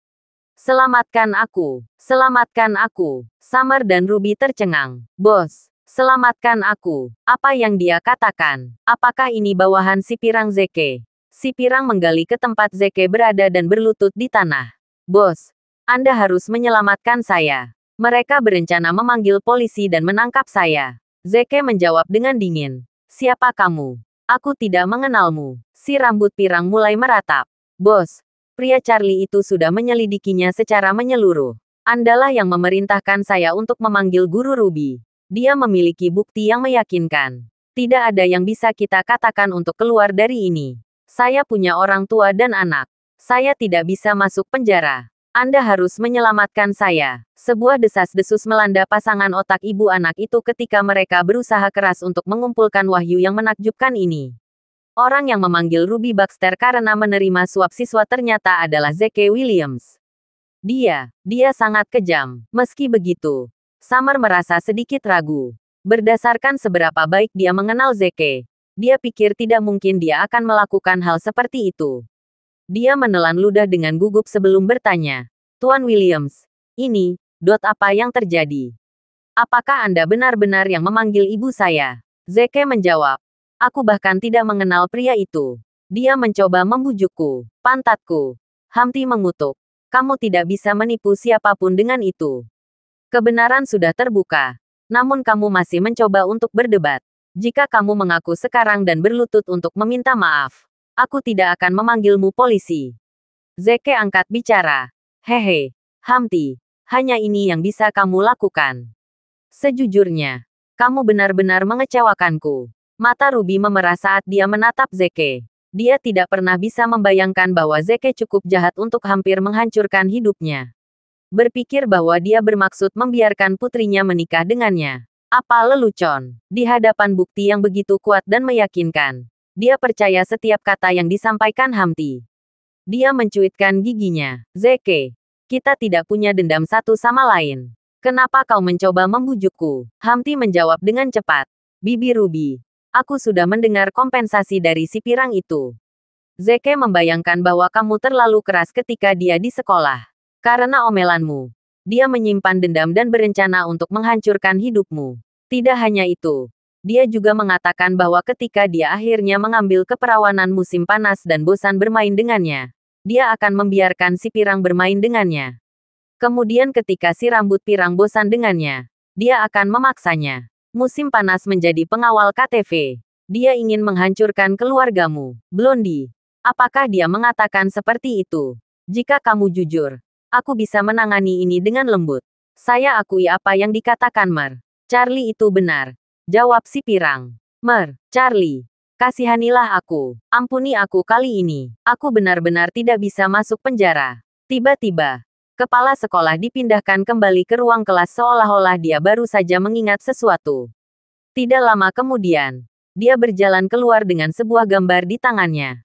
selamatkan aku! Selamatkan aku! Summer dan Ruby tercengang. Bos, selamatkan aku! Apa yang dia katakan? Apakah ini bawahan si pirang Zeke? Si pirang menggali ke tempat Zeke berada dan berlutut di tanah. Bos, Anda harus menyelamatkan saya. Mereka berencana memanggil polisi dan menangkap saya. Zeke menjawab dengan dingin. Siapa kamu? Aku tidak mengenalmu. Si rambut pirang mulai meratap. Bos, pria Charlie itu sudah menyelidikinya secara menyeluruh. Andalah yang memerintahkan saya untuk memanggil guru Ruby. Dia memiliki bukti yang meyakinkan. Tidak ada yang bisa kita katakan untuk keluar dari ini. Saya punya orang tua dan anak. Saya tidak bisa masuk penjara. Anda harus menyelamatkan saya. Sebuah desas-desus melanda pasangan otak ibu anak itu ketika mereka berusaha keras untuk mengumpulkan wahyu yang menakjubkan ini. Orang yang memanggil Ruby Baxter karena menerima suap siswa ternyata adalah Zeke Williams. Dia sangat kejam. Meski begitu, Summer merasa sedikit ragu. Berdasarkan seberapa baik dia mengenal Zeke, dia pikir tidak mungkin dia akan melakukan hal seperti itu. Dia menelan ludah dengan gugup sebelum bertanya, Tuan Williams, ini, apa yang terjadi? Apakah Anda benar-benar yang memanggil ibu saya? Zeke menjawab, aku bahkan tidak mengenal pria itu. Dia mencoba membujukku, pantatku. Humpty mengutuk, kamu tidak bisa menipu siapapun dengan itu. Kebenaran sudah terbuka, namun kamu masih mencoba untuk berdebat. Jika kamu mengaku sekarang dan berlutut untuk meminta maaf, aku tidak akan memanggilmu polisi. Zeke angkat bicara. Hehe, Humpty, hanya ini yang bisa kamu lakukan. Sejujurnya, kamu benar-benar mengecewakanku. Mata Ruby memerah saat dia menatap Zeke. Dia tidak pernah bisa membayangkan bahwa Zeke cukup jahat untuk hampir menghancurkan hidupnya. Berpikir bahwa dia bermaksud membiarkan putrinya menikah dengannya. Apa lelucon? Di hadapan bukti yang begitu kuat dan meyakinkan, dia percaya setiap kata yang disampaikan Hamti. Dia mencuitkan giginya. Zeke, kita tidak punya dendam satu sama lain. Kenapa kau mencoba membujukku? Hamti menjawab dengan cepat. Bibi Ruby, aku sudah mendengar kompensasi dari si pirang itu. Zeke membayangkan bahwa kamu terlalu keras ketika dia di sekolah. Karena omelanmu, dia menyimpan dendam dan berencana untuk menghancurkan hidupmu. Tidak hanya itu, dia juga mengatakan bahwa ketika dia akhirnya mengambil keperawanan musim panas dan bosan bermain dengannya, dia akan membiarkan si pirang bermain dengannya. Kemudian ketika si rambut pirang bosan dengannya, dia akan memaksanya. Musim panas menjadi pengawal KTV. Dia ingin menghancurkan keluargamu, Blondie. Apakah dia mengatakan seperti itu? Jika kamu jujur, aku bisa menangani ini dengan lembut. Saya akui apa yang dikatakan Mer. Charlie itu benar. Jawab si pirang. Mer, Charlie. Kasihanilah aku. Ampuni aku kali ini. Aku benar-benar tidak bisa masuk penjara. Tiba-tiba, kepala sekolah dipindahkan kembali ke ruang kelas seolah-olah dia baru saja mengingat sesuatu. Tidak lama kemudian, dia berjalan keluar dengan sebuah gambar di tangannya.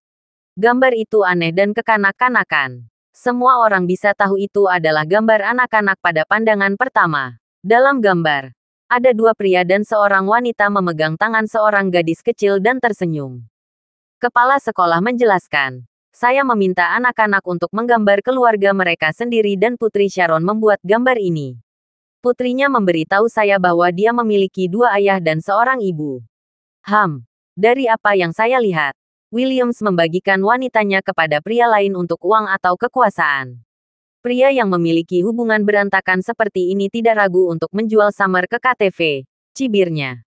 Gambar itu aneh dan kekanak-kanakan. Semua orang bisa tahu itu adalah gambar anak-anak pada pandangan pertama. Dalam gambar, ada dua pria dan seorang wanita memegang tangan seorang gadis kecil dan tersenyum. Kepala sekolah menjelaskan, saya meminta anak-anak untuk menggambar keluarga mereka sendiri dan Putri Sharon membuat gambar ini. Putrinya memberitahu saya bahwa dia memiliki dua ayah dan seorang ibu. Dari apa yang saya lihat, Williams membagikan wanitanya kepada pria lain untuk uang atau kekuasaan. Pria yang memiliki hubungan berantakan seperti ini tidak ragu untuk menjual Summer ke KTV, cibirnya.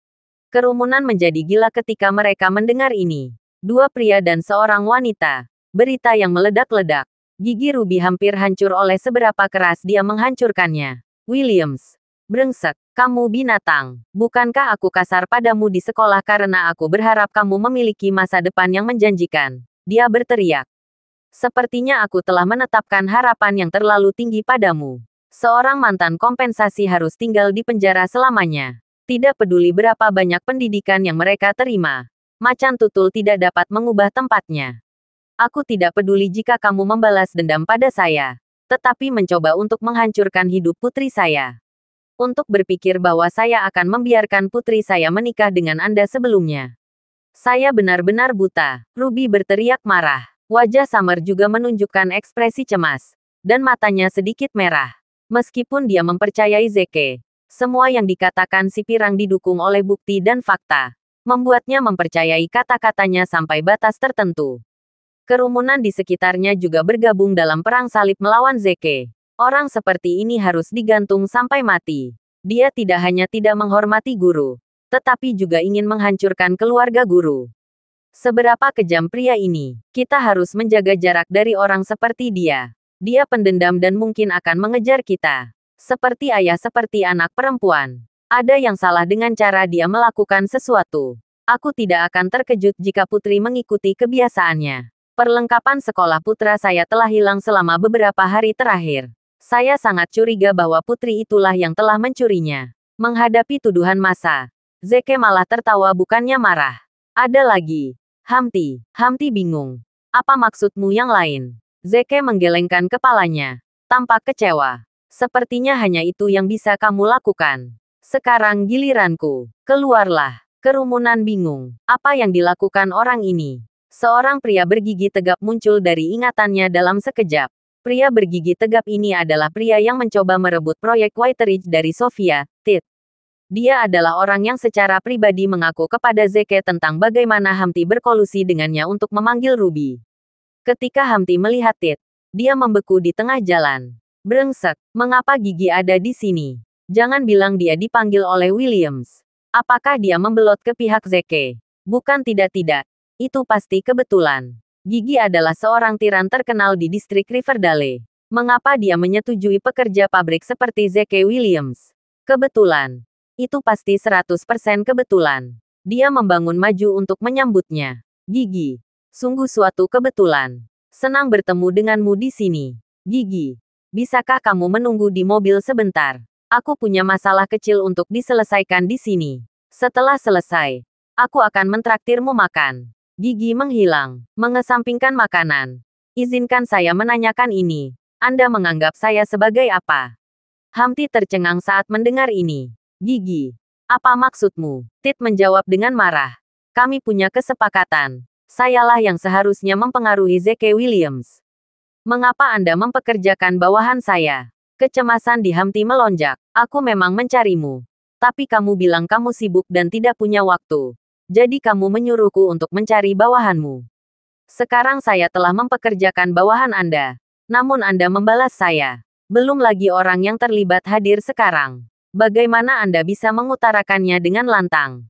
Kerumunan menjadi gila ketika mereka mendengar ini. Dua pria dan seorang wanita. Berita yang meledak-ledak. Gigi Ruby hampir hancur oleh seberapa keras dia menghancurkannya. Williams. Brengsek, kamu binatang. Bukankah aku kasar padamu di sekolah karena aku berharap kamu memiliki masa depan yang menjanjikan? Dia berteriak. Sepertinya aku telah menetapkan harapan yang terlalu tinggi padamu. Seorang mantan kompensasi harus tinggal di penjara selamanya. Tidak peduli berapa banyak pendidikan yang mereka terima. Macan tutul tidak dapat mengubah tempatnya. Aku tidak peduli jika kamu membalas dendam pada saya, tetapi mencoba untuk menghancurkan hidup putri saya. Untuk berpikir bahwa saya akan membiarkan putri saya menikah dengan Anda sebelumnya. Saya benar-benar buta. Ruby berteriak marah. Wajah Summer juga menunjukkan ekspresi cemas, dan matanya sedikit merah. Meskipun dia mempercayai Zeke, semua yang dikatakan si pirang didukung oleh bukti dan fakta, membuatnya mempercayai kata-katanya sampai batas tertentu. Kerumunan di sekitarnya juga bergabung dalam perang salib melawan Zeke. Orang seperti ini harus digantung sampai mati. Dia tidak hanya tidak menghormati guru, tetapi juga ingin menghancurkan keluarga guru. Seberapa kejam pria ini? Kita harus menjaga jarak dari orang seperti dia. Dia pendendam dan mungkin akan mengejar kita. Seperti ayah seperti anak perempuan. Ada yang salah dengan cara dia melakukan sesuatu. Aku tidak akan terkejut jika putri mengikuti kebiasaannya. Perlengkapan sekolah putra saya telah hilang selama beberapa hari terakhir. Saya sangat curiga bahwa putri itulah yang telah mencurinya. Menghadapi tuduhan massa, Zeke malah tertawa bukannya marah. Ada lagi. Hamti bingung. Apa maksudmu yang lain? Zeke menggelengkan kepalanya. Tampak kecewa. Sepertinya hanya itu yang bisa kamu lakukan. Sekarang giliranku. Keluarlah. Kerumunan bingung. Apa yang dilakukan orang ini? Seorang pria bergigi tegap muncul dari ingatannya dalam sekejap. Pria bergigi tegap ini adalah pria yang mencoba merebut proyek Whiteridge dari Sofia, Tit. Dia adalah orang yang secara pribadi mengaku kepada Zeke tentang bagaimana Hamti berkolusi dengannya untuk memanggil Ruby. Ketika Hamti melihat Tit, dia membeku di tengah jalan. Brengsek, mengapa Gigi ada di sini? Jangan bilang dia dipanggil oleh Williams. Apakah dia membelot ke pihak Zeke? Bukan tidak, itu pasti kebetulan. Gigi adalah seorang tiran terkenal di distrik Riverdale. Mengapa dia menyetujui pekerja pabrik seperti Zeke Williams? Kebetulan. Itu pasti 100% kebetulan. Dia membangun maju untuk menyambutnya. Gigi. Sungguh suatu kebetulan. Senang bertemu denganmu di sini. Gigi. Bisakah kamu menunggu di mobil sebentar? Aku punya masalah kecil untuk diselesaikan di sini. Setelah selesai, aku akan mentraktirmu makan. Gigi menghilang, mengesampingkan makanan. Izinkan saya menanyakan ini. Anda menganggap saya sebagai apa? Hamti tercengang saat mendengar ini. Gigi, apa maksudmu? Tit menjawab dengan marah. Kami punya kesepakatan. Sayalah yang seharusnya mempengaruhi Zeke Williams. Mengapa Anda mempekerjakan bawahan saya? Kecemasan di Hamti melonjak. Aku memang mencarimu. Tapi kamu bilang kamu sibuk dan tidak punya waktu. Jadi kamu menyuruhku untuk mencari bawahanmu. Sekarang saya telah mempekerjakan bawahan Anda. Namun Anda membalas saya. Belum lagi orang yang terlibat hadir sekarang. Bagaimana Anda bisa mengutarakannya dengan lantang?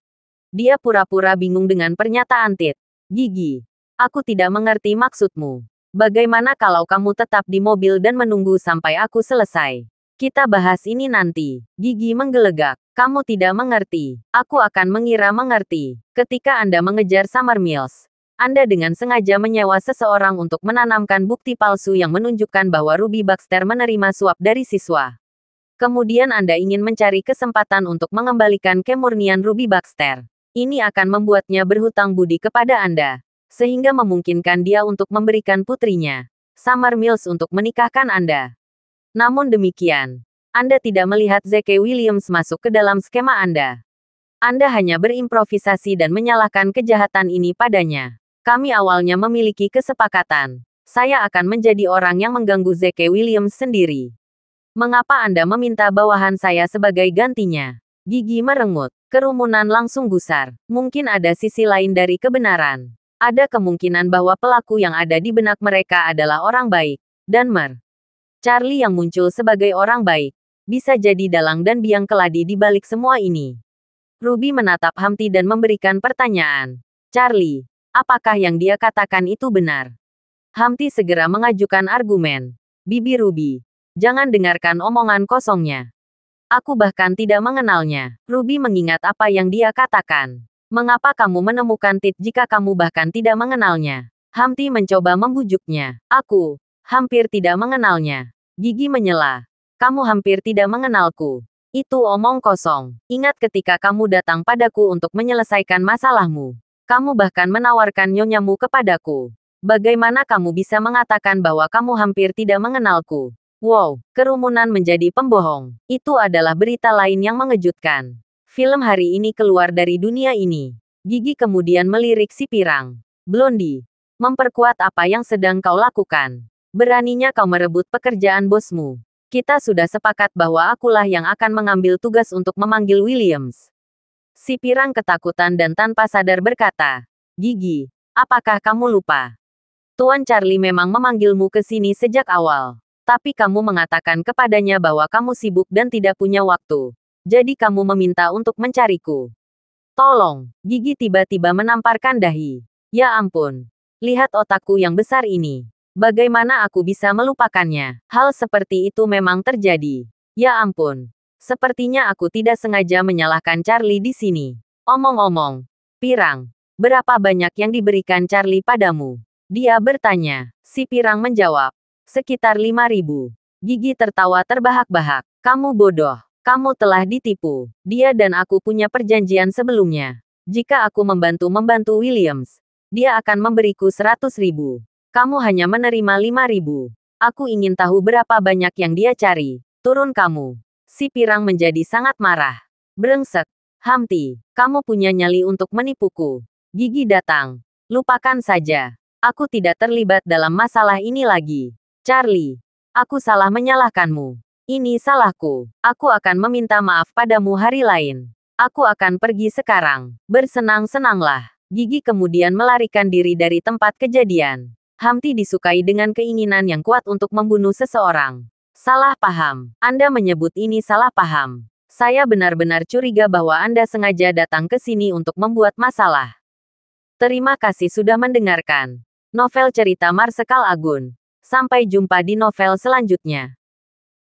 Dia pura-pura bingung dengan pernyataan Tit. Gigi, aku tidak mengerti maksudmu. Bagaimana kalau kamu tetap di mobil dan menunggu sampai aku selesai? Kita bahas ini nanti. Gigi menggelegak. Kamu tidak mengerti. Aku akan mengira mengerti. Ketika Anda mengejar Summer Mills, Anda dengan sengaja menyewa seseorang untuk menanamkan bukti palsu yang menunjukkan bahwa Ruby Baxter menerima suap dari siswa. Kemudian Anda ingin mencari kesempatan untuk mengembalikan kemurnian Ruby Baxter. Ini akan membuatnya berhutang budi kepada Anda, sehingga memungkinkan dia untuk memberikan putrinya, Summer Mills, untuk menikahkan Anda. Namun demikian, Anda tidak melihat Zeke Williams masuk ke dalam skema Anda. Anda hanya berimprovisasi dan menyalahkan kejahatan ini padanya. Kami awalnya memiliki kesepakatan. Saya akan menjadi orang yang mengganggu Zeke Williams sendiri. Mengapa Anda meminta bawahan saya sebagai gantinya? Gigi merengut. Kerumunan langsung gusar. Mungkin ada sisi lain dari kebenaran. Ada kemungkinan bahwa pelaku yang ada di benak mereka adalah orang baik. Dan Charlie yang muncul sebagai orang baik. Bisa jadi dalang dan biang keladi di balik semua ini. Ruby menatap Hamti dan memberikan pertanyaan. Charlie, apakah yang dia katakan itu benar? Hamti segera mengajukan argumen. Bibi Ruby, jangan dengarkan omongan kosongnya. Aku bahkan tidak mengenalnya. Ruby mengingat apa yang dia katakan. Mengapa kamu menemukan Tit jika kamu bahkan tidak mengenalnya? Hamti mencoba membujuknya. Aku hampir tidak mengenalnya. Gigi menyela. Kamu hampir tidak mengenalku. Itu omong kosong. Ingat ketika kamu datang padaku untuk menyelesaikan masalahmu. Kamu bahkan menawarkan nyonyamu kepadaku. Bagaimana kamu bisa mengatakan bahwa kamu hampir tidak mengenalku? Wow, kerumunan menjadi pembohong. Itu adalah berita lain yang mengejutkan. Film hari ini keluar dari dunia ini. Gigi kemudian melirik si pirang. Blondie, memperkuat apa yang sedang kau lakukan. Beraninya kau merebut pekerjaan bosmu. Kita sudah sepakat bahwa akulah yang akan mengambil tugas untuk memanggil Williams. Si pirang ketakutan dan tanpa sadar berkata, Gigi, apakah kamu lupa? Tuan Charlie memang memanggilmu ke sini sejak awal. Tapi kamu mengatakan kepadanya bahwa kamu sibuk dan tidak punya waktu. Jadi kamu meminta untuk mencariku. Tolong, Gigi tiba-tiba menamparkan dahi. Ya ampun. Lihat otakku yang besar ini. Bagaimana aku bisa melupakannya? Hal seperti itu memang terjadi. Ya ampun. Sepertinya aku tidak sengaja menyalahkan Charlie di sini. Omong-omong, pirang, berapa banyak yang diberikan Charlie padamu? Dia bertanya. Si pirang menjawab. Sekitar 5.000. Gigi tertawa terbahak-bahak. Kamu bodoh. Kamu telah ditipu. Dia dan aku punya perjanjian sebelumnya. Jika aku membantu Williams, dia akan memberiku 100.000. Kamu hanya menerima 5.000. Aku ingin tahu berapa banyak yang dia cari. Turun kamu. Si pirang menjadi sangat marah. Brengsek. Hamti, kamu punya nyali untuk menipuku. Gigi datang. Lupakan saja. Aku tidak terlibat dalam masalah ini lagi. Charlie, aku salah menyalahkanmu. Ini salahku. Aku akan meminta maaf padamu hari lain. Aku akan pergi sekarang. Bersenang-senanglah. Gigi kemudian melarikan diri dari tempat kejadian. Hamti disukai dengan keinginan yang kuat untuk membunuh seseorang. Salah paham. Anda menyebut ini salah paham. Saya benar-benar curiga bahwa Anda sengaja datang ke sini untuk membuat masalah. Terima kasih sudah mendengarkan novel cerita Marsekal Agun. Sampai jumpa di novel selanjutnya.